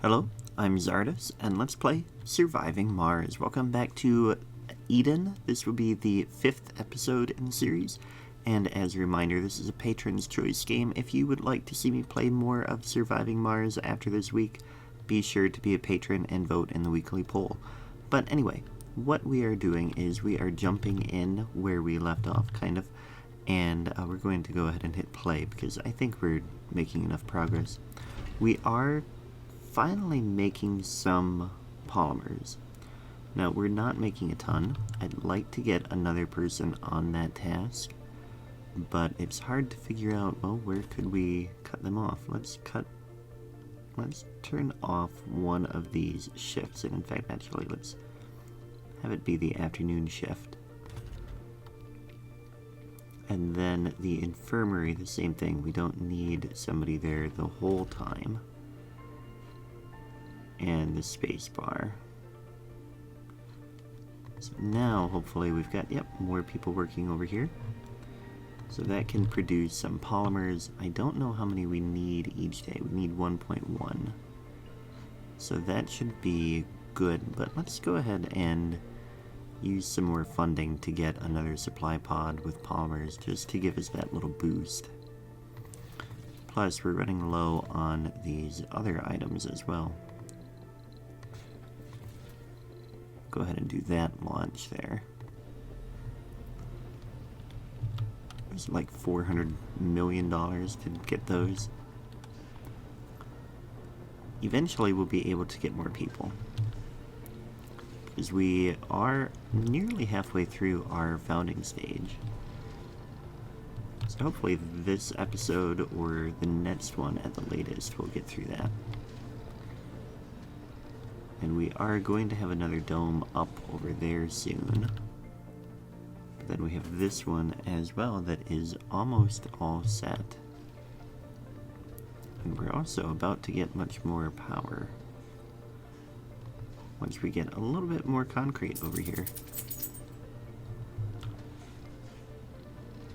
Hello, I'm Czardus, and let's play Surviving Mars. Welcome back to Eden. This will be the 5th episode in the series, and as a reminder, this is a patron's choice game. If you would like to see me play more of Surviving Mars after this week, be sure to be a patron and vote in the weekly poll. But anyway, what we are doing is we are jumping in where we left off, kind of, and we're going to go ahead and hit play because I think we're making enough progress. We are finally making some polymers. Now, we're not making a ton. I'd like to get another person on that task, but it's hard to figure out, well, where could we cut them off? Let's turn off one of these shifts, and in fact, actually, let's have it be the afternoon shift. And then the infirmary, the same thing. We don't need somebody there the whole time. And the space bar. So now, hopefully, we've got, more people working over here. So that can produce some polymers. I don't know how many we need each day. We need 1.1. So that should be good, but let's go ahead and use some more funding to get another supply pod with polymers just to give us that little boost. Plus, we're running low on these other items as well. Go ahead and do that launch there. There's like $400 million to get those. Eventually we'll be able to get more people, because we are nearly halfway through our founding stage. So hopefully this episode or the next one at the latest we'll get through that. And we are going to have another dome up over there soon. But then we have this one as well that is almost all set. And we're also about to get much more power once we get a little bit more concrete over here.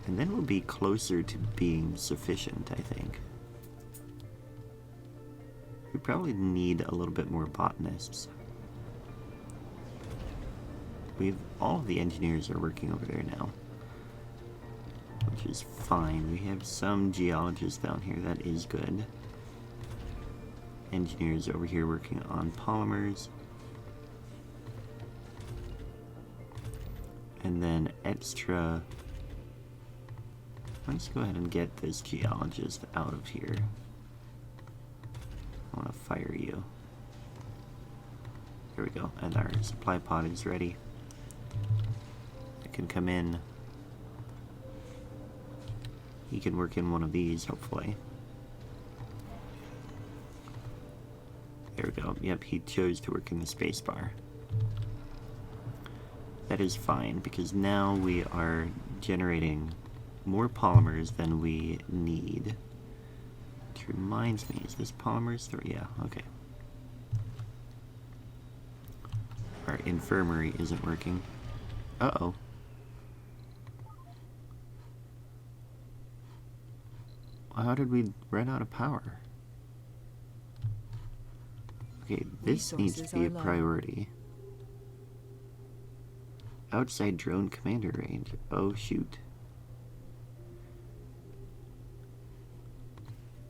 And then we'll be closer to being sufficient, I think. We probably need a little bit more botanists. All of the engineers are working over there now, which is fine. We have some geologists down here, that is good. Engineers over here working on polymers. And then extra, let's go ahead and get this geologist out of here. I want to fire you. There we go, and our supply pod is ready. It can come in. He can work in one of these, hopefully. There we go. Yep, he chose to work in the space bar. That is fine, because now we are generating more polymers than we need. Which reminds me, is this polymers 3? Yeah, okay. Our infirmary isn't working. Uh-oh. How did we run out of power? Okay, this needs to be a priority. Outside drone commander range. Oh, shoot.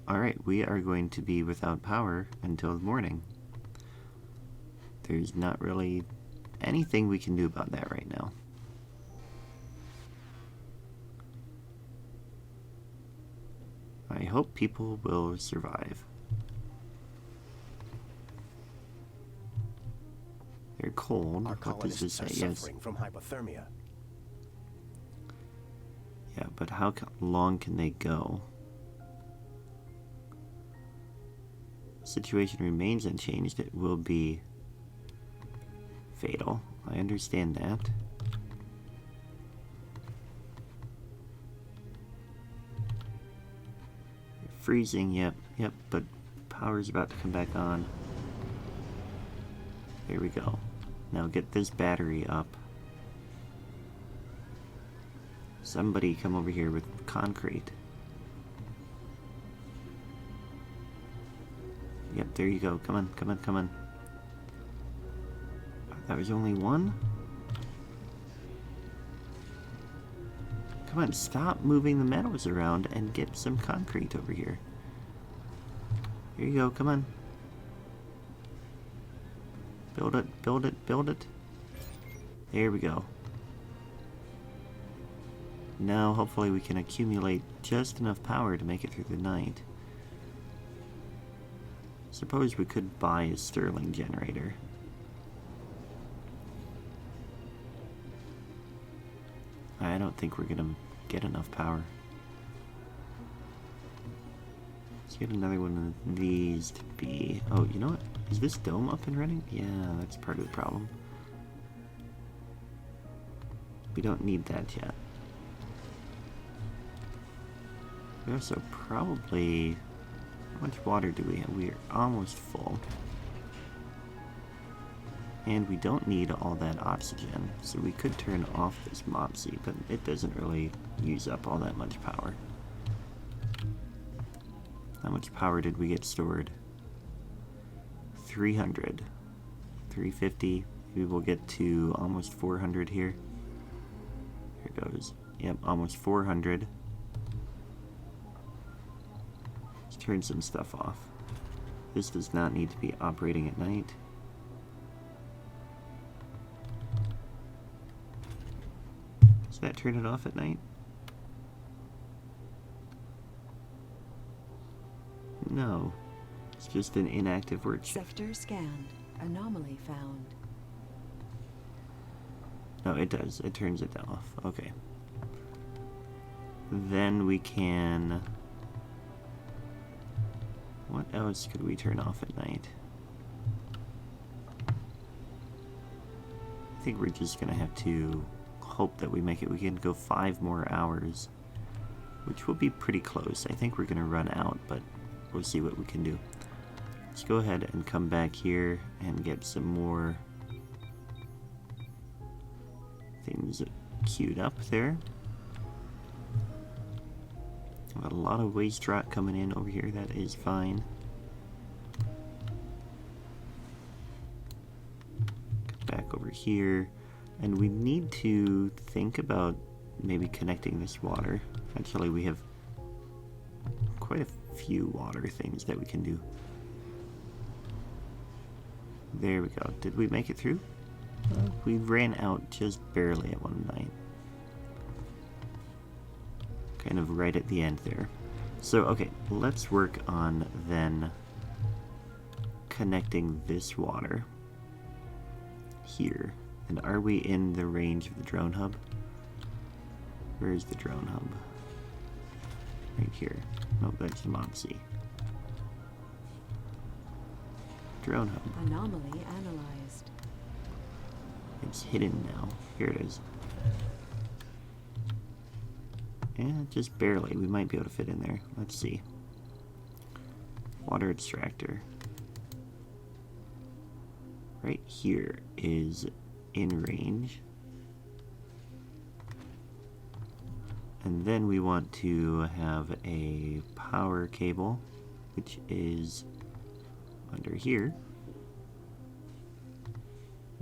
Alright, we are going to be without power until the morning. There's not really anything we can do about that right now. I hope people will survive. They're cold. What does this say? Yes. From hypothermia. Yeah, but how long can they go? Situation remains unchanged. It will be fatal. I understand that. Freezing, yep, but power's about to come back on. There we go. Now get this battery up. Somebody come over here with concrete. Yep, there you go. Come on, come on, come on. That was only one? Come on, stop moving the metals around and get some concrete over here. Here you go, come on. Build it, build it, build it. There we go. Now, hopefully we can accumulate just enough power to make it through the night. Suppose we could buy a Stirling generator. I don't think we're gonna get enough power. Let's get another one of these to be... Oh, you know what? Is this dome up and running? Yeah, that's part of the problem. We don't need that yet. We also probably... How much water do we have? We are almost full. And we don't need all that oxygen, so we could turn off this Mopsy, but it doesn't really use up all that much power. How much power did we get stored? 300. 350. Maybe we'll get to almost 400 here. Here it goes. Yep, almost 400. Let's turn some stuff off. This does not need to be operating at night. Does that turn it off at night? No. It's just an inactive word. Sector scanned. Anomaly found. No, it does. It turns it off. Okay. Then we can... What else could we turn off at night? I think we're just gonna have to hope that we make it. We can go 5 more hours, which will be pretty close. I think we're gonna run out, but we'll see what we can do. Let's go ahead and come back here and get some more things queued up there. Got a lot of waste rock coming in over here. That is fine. Come back over here. And we need to think about maybe connecting this water. Actually, we have quite a few water things that we can do. There we go. Did we make it through? We ran out just barely at one night. Kind of right at the end there. So, okay, let's work on then connecting this water here. And are we in the range of the drone hub? Where is the drone hub? Right here. Nope, that's the Mopsy. Drone hub. Anomaly analyzed. It's hidden now. Here it is. Yeah, just barely. We might be able to fit in there. Let's see. Water extractor. Right here is in range. And then we want to have a power cable, which is under here.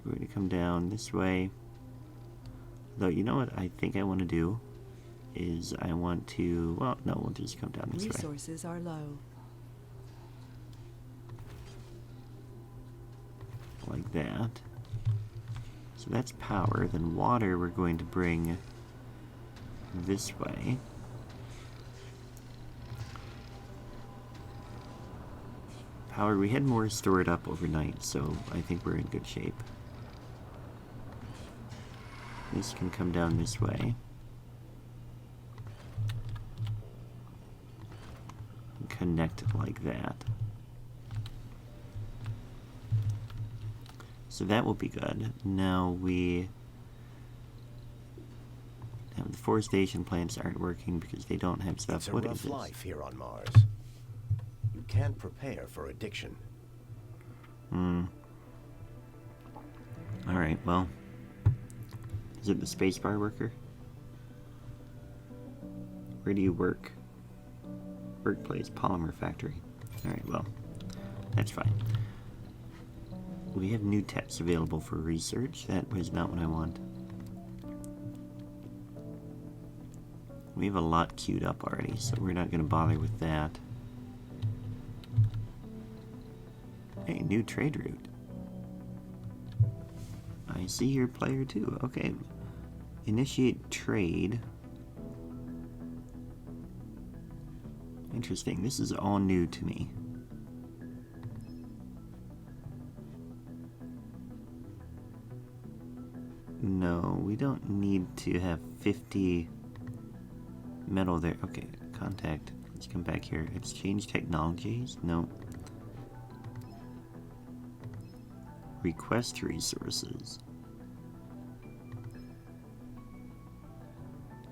We're going to come down this way. Though, you know what I think I want to do is I want to, well, no, we'll just come down this way. Resources are low. Like that. So that's power. Then water we're going to bring this way. Power, we had more stored up overnight, so I think we're in good shape. This can come down this way. Connect like that. So that will be good. Now we have the forestation plants aren't working because they don't have stuff. It's a What rough is this? life here on Mars. You can't prepare for addiction. Alright, well. Is it the spacebar worker? Where do you work? Workplace, polymer factory. Alright, well. That's fine. We have new tests available for research. That was not what I want. We have a lot queued up already, so we're not going to bother with that. Hey, new trade route. I see your player too. Okay. Initiate trade. Interesting. This is all new to me. No, we don't need to have 50 metal there. Okay, contact. Let's come back here. Exchange technologies? No. Request resources.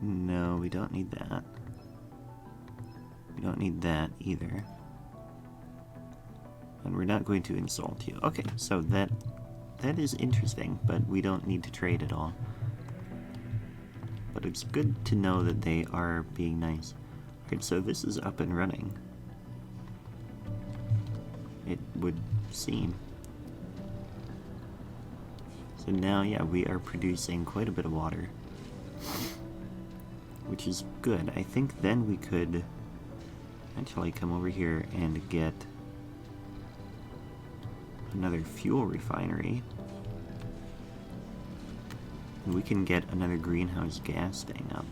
No, we don't need that. We don't need that either. And we're not going to insult you. Okay, so that is interesting, but we don't need to trade at all. But it's good to know that they are being nice. Alright, so this is up and running. It would seem. So now, yeah, we are producing quite a bit of water. Which is good. I think then we could actually come over here and get another fuel refinery. And we can get another greenhouse gas thing up.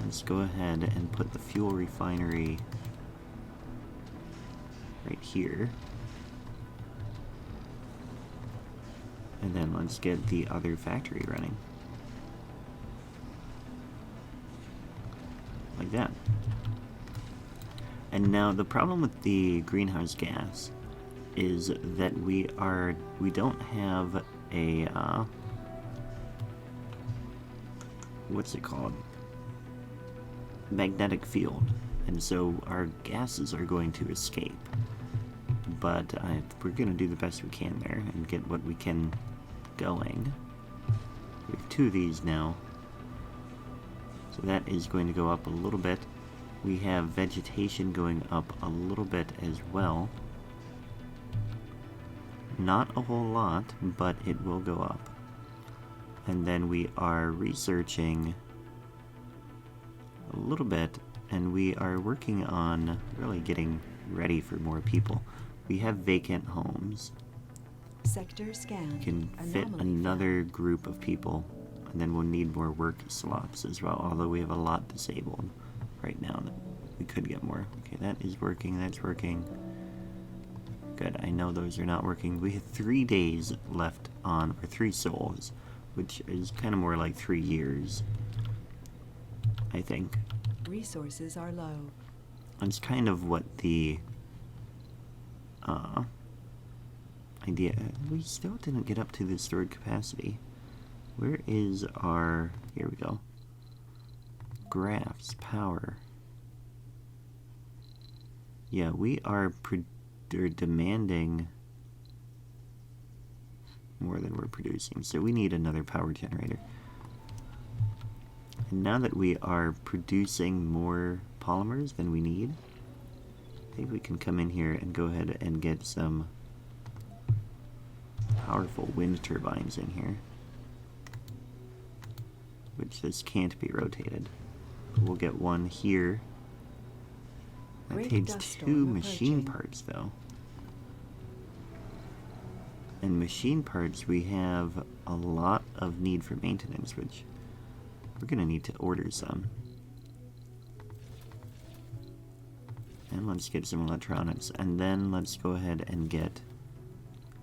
Let's go ahead and put the fuel refinery right here. And then let's get the other factory running. Like that. And now the problem with the greenhouse gas is that we don't have a what's it called? Magnetic field, and so our gases are going to escape. But we're gonna do the best we can there and get what we can going. We have 2 of these now. So that is going to go up a little bit. We have vegetation going up a little bit as well. Not a whole lot, but it will go up. And then we are researching a little bit, and we are working on really getting ready for more people. We have vacant homes. Sector scan. We can fit another group of people. And then we'll need more work slots as well, although we have a lot disabled right now that we could get more. Okay, that is working, that's working. Good, I know those are not working. We have 3 days left on, or 3 souls, which is kind of more like 3 years, I think. Resources are low. That's kind of what the idea. We still didn't get up to the stored capacity. Where is our... Here we go. Graphs, power. Yeah, we are demanding more than we're producing, so we need another power generator. And now that we are producing more polymers than we need, I think we can come in here and go ahead and get some powerful wind turbines in here. Which this can't be rotated. We'll get one here. That takes 2 machine parts, though. And machine parts, we have a lot of need for maintenance, which we're going to need to order some. And let's get some electronics. And then let's go ahead and get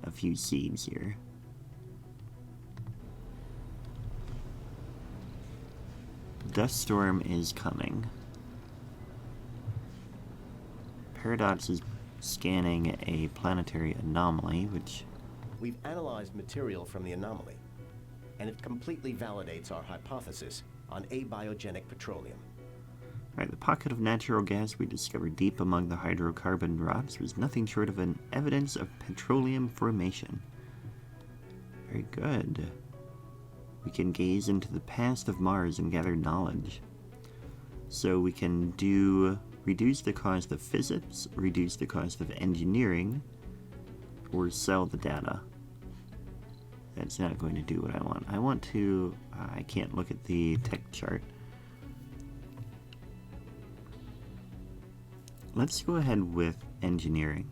a few seeds here. Dust storm is coming. Paradox is scanning a planetary anomaly, which... We've analyzed material from the anomaly, and it completely validates our hypothesis on abiogenic petroleum. Right, the pocket of natural gas we discovered deep among the hydrocarbon rocks was nothing short of an evidence of petroleum formation. Very good. We can gaze into the past of Mars and gather knowledge. So we can do reduce the cost of physics, reduce the cost of engineering, or sell the data. That's not going to do what I want. I want to... I can't look at the tech chart. Let's go ahead with engineering.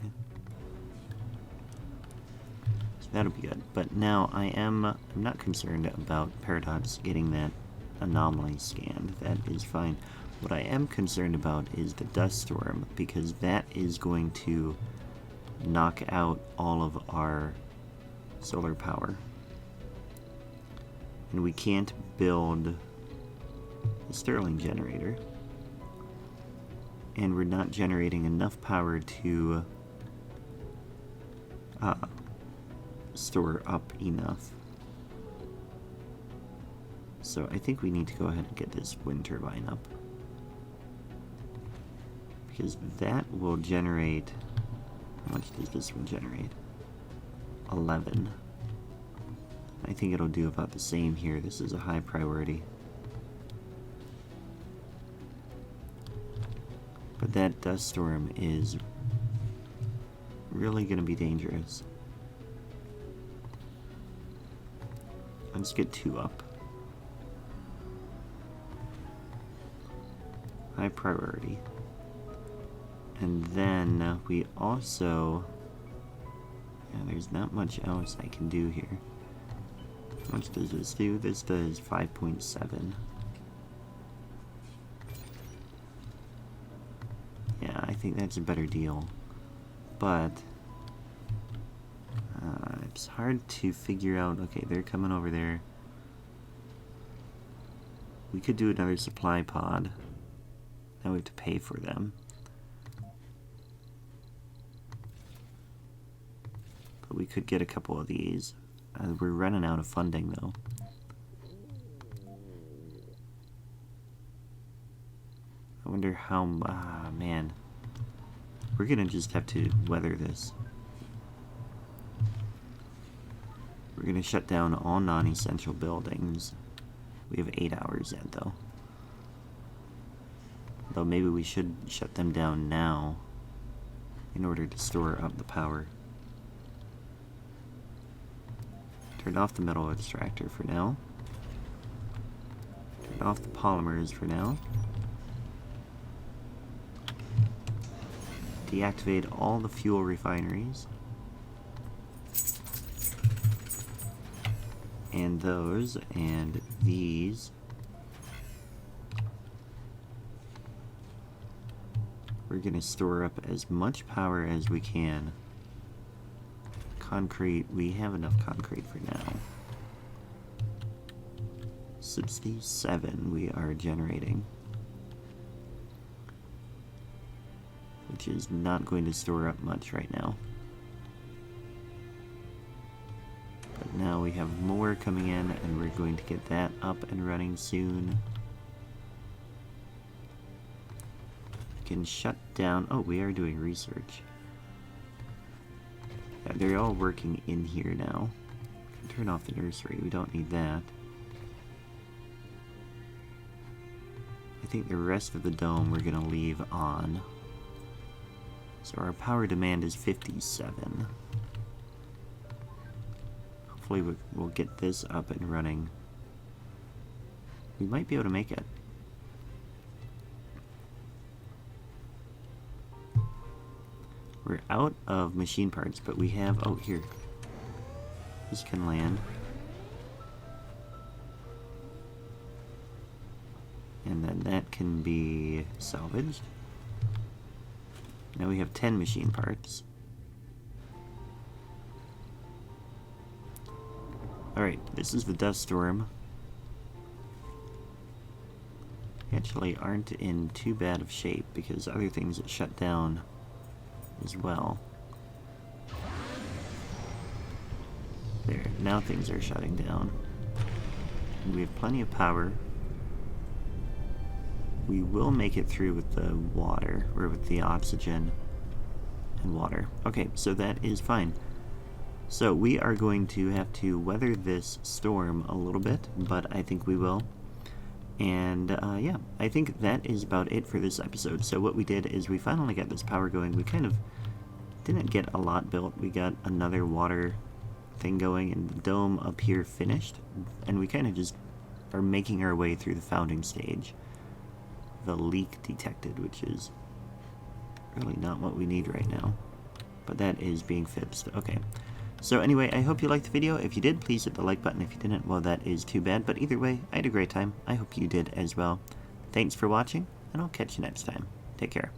So that'll be good. But now I'm not concerned about Paradox getting that anomaly scanned. That is fine. What I am concerned about is the dust storm, because that is going to knock out all of our solar power. And we can't build a Stirling generator. And we're not generating enough power to store up enough. So I think we need to go ahead and get this wind turbine up. Because that will generate... How much does this one generate? 11. I think it'll do about the same here. This is a high priority. But that dust storm is really going to be dangerous. Let's get 2 up. High priority. And then we also... Yeah, there's not much else I can do here. How much does this do? This does 5.7. Yeah, I think that's a better deal. But... it's hard to figure out... Okay, they're coming over there. We could do another supply pod. Now we have to pay for them. But we could get a couple of these. We're running out of funding, though. I wonder how... man. We're gonna just have to weather this. We're gonna shut down all non-essential buildings. We have 8 hours yet, though. Though maybe we should shut them down now in order to store up the power. Turn off the metal extractor for now. Turn off the polymers for now. Deactivate all the fuel refineries. And those, and these. We're gonna store up as much power as we can. Concrete, we have enough concrete for now. 67 we are generating. Which is not going to store up much right now. But now we have more coming in, and we're going to get that up and running soon. We can shut down... Oh, we are doing research. Yeah, they're all working in here now. We can turn off the nursery, we don't need that. I think the rest of the dome we're going to leave on. So our power demand is 57. Hopefully we'll get this up and running. We might be able to make it. We're out of machine parts, but we have... Oh, here. This can land. And then that can be salvaged. Now we have 10 machine parts. Alright, this is the dust storm. We actually aren't in too bad of shape because other things that shut down as well. There, now things are shutting down. And we have plenty of power. We will make it through with the water, or with the oxygen and water. Okay, so that is fine. So we are going to have to weather this storm a little bit, but I think we will. And yeah, I think that is about it for this episode. So what we did is we finally got this power going. We kind of didn't get a lot built. We got another water thing going and the dome up here finished. And we kind of just are making our way through the founding stage. The leak detected, which is really not what we need right now. But that is being fixed. Okay. So anyway, I hope you liked the video. If you did, please hit the like button. If you didn't, well, that is too bad. But either way, I had a great time. I hope you did as well. Thanks for watching, and I'll catch you next time. Take care.